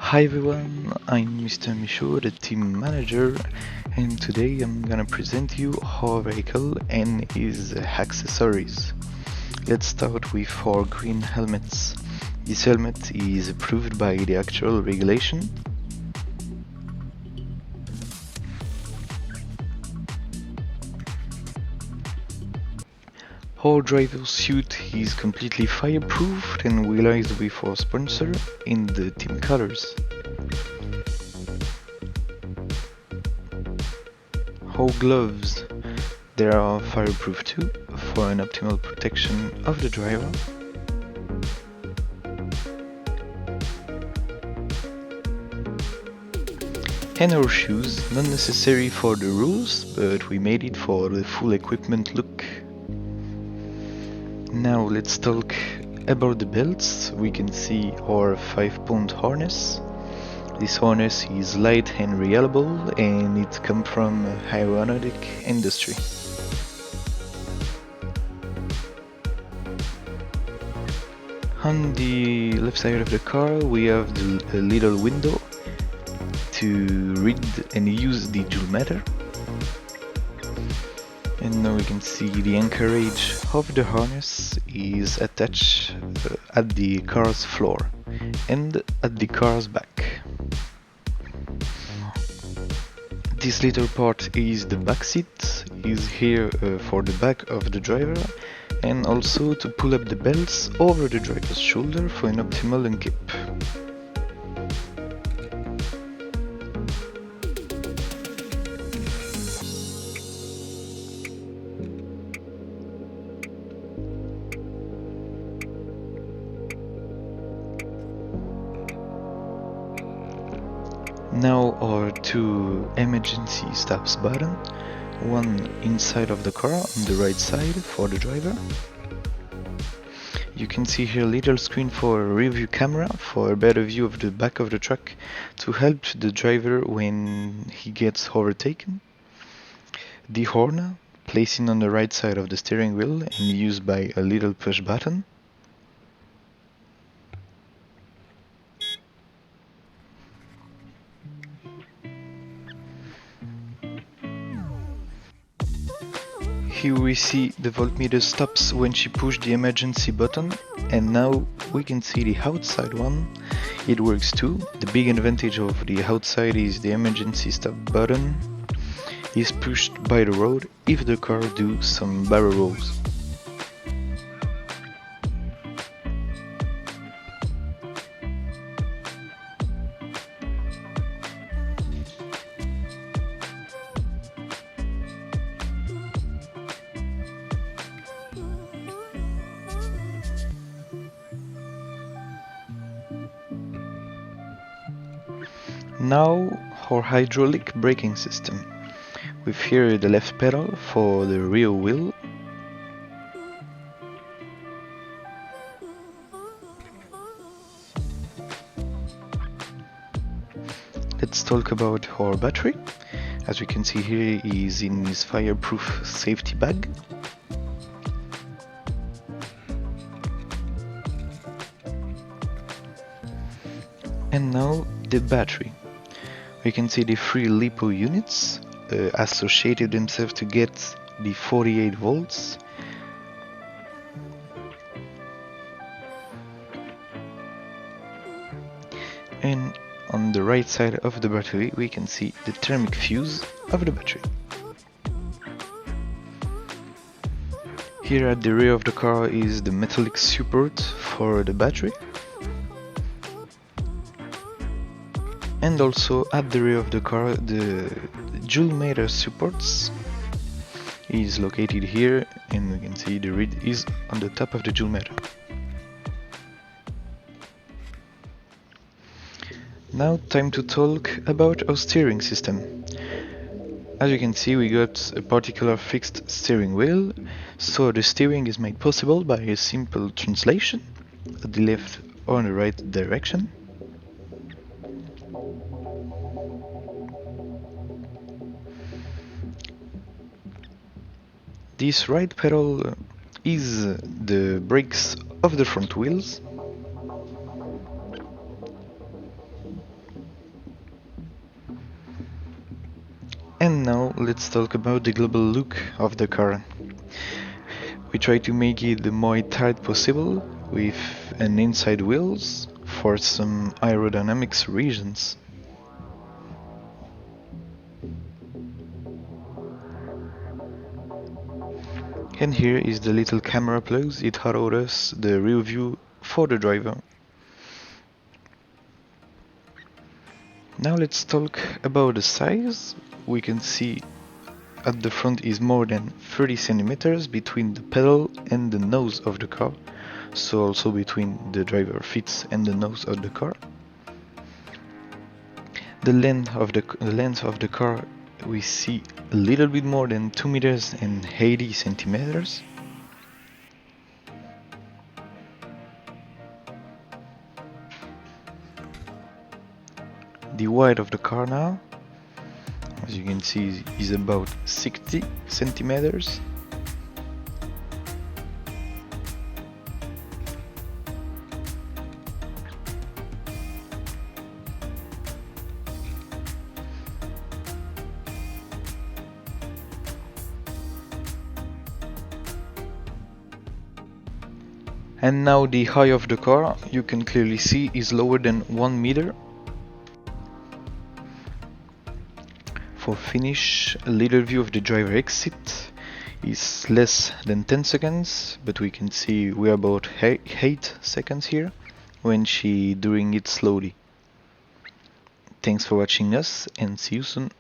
Hi everyone, I'm Mr. Michaud, the team manager, and today I'm gonna present you our vehicle and its accessories. Let's start with our green helmets. This helmet is approved by the actual regulation. Our driver suit is completely fireproof and realized with our sponsor in the team colors. Our gloves, they are fireproof too, for an optimal protection of the driver. And our shoes, not necessary for the rules, but we made it for the full equipment look. Now let's talk about the belts. We can see our 5-point harness. This harness is light and reliable, and it comes from aeronautic industry. On the left side of the car we have a little window to read and use the joule meter. And now we can see the anchorage of the harness is attached at the car's floor and at the car's back. This little part is the back seat, is here for the back of the driver, and also to pull up the belts over the driver's shoulder for an optimal unkip. Now our two emergency stops button, one inside of the car on the right side for the driver. You can see here a little screen for a rear view camera for a better view of the back of the truck to help the driver when he gets overtaken. The horn, placing on the right side of the steering wheel and used by a little push button. Here we see the voltmeter stops when she pushed the emergency button, and now we can see the outside one. It works too. The big advantage of the outside is the emergency stop button is pushed by the road if the car do some barrel rolls. Now our hydraulic braking system, with here the left pedal for the rear wheel, let's talk about our battery. As we can see here, he is in his fireproof safety bag. And now the battery. We can see the 3 LiPo units associated themselves to get the 48 volts. And on the right side of the battery we can see the thermic fuse of the battery. Here at the rear of the car is the metallic support for the battery. And also at the rear of the car the joule meter supports is located here, and we can see the read is on the top of the joule meter. Now time to talk about our steering system. As you can see, we got a particular fixed steering wheel, so the steering is made possible by a simple translation at the left or the right direction. This right pedal is the brakes of the front wheels. let's talk about the global look of the car. We try to make it the more tight possible with an inside wheels for some aerodynamics reasons. And here is the little camera plugs, it allowed us the rear view for the driver. Now let's talk about the size. We can see at the front is more than 30 centimeters between the pedal and the nose of the car, so also between the driver feet and the nose of the car. The length of the car, we see a little bit more than 2 meters and 80 centimeters. The width of the car now, as you can see, is about 60 centimeters. And now the height of the car, you can clearly see, is lower than 1 meter. For finish, a little view of the driver exit is less than 10 seconds, but we can see we're about 8 seconds here when she doing it slowly. Thanks for watching us and see you soon.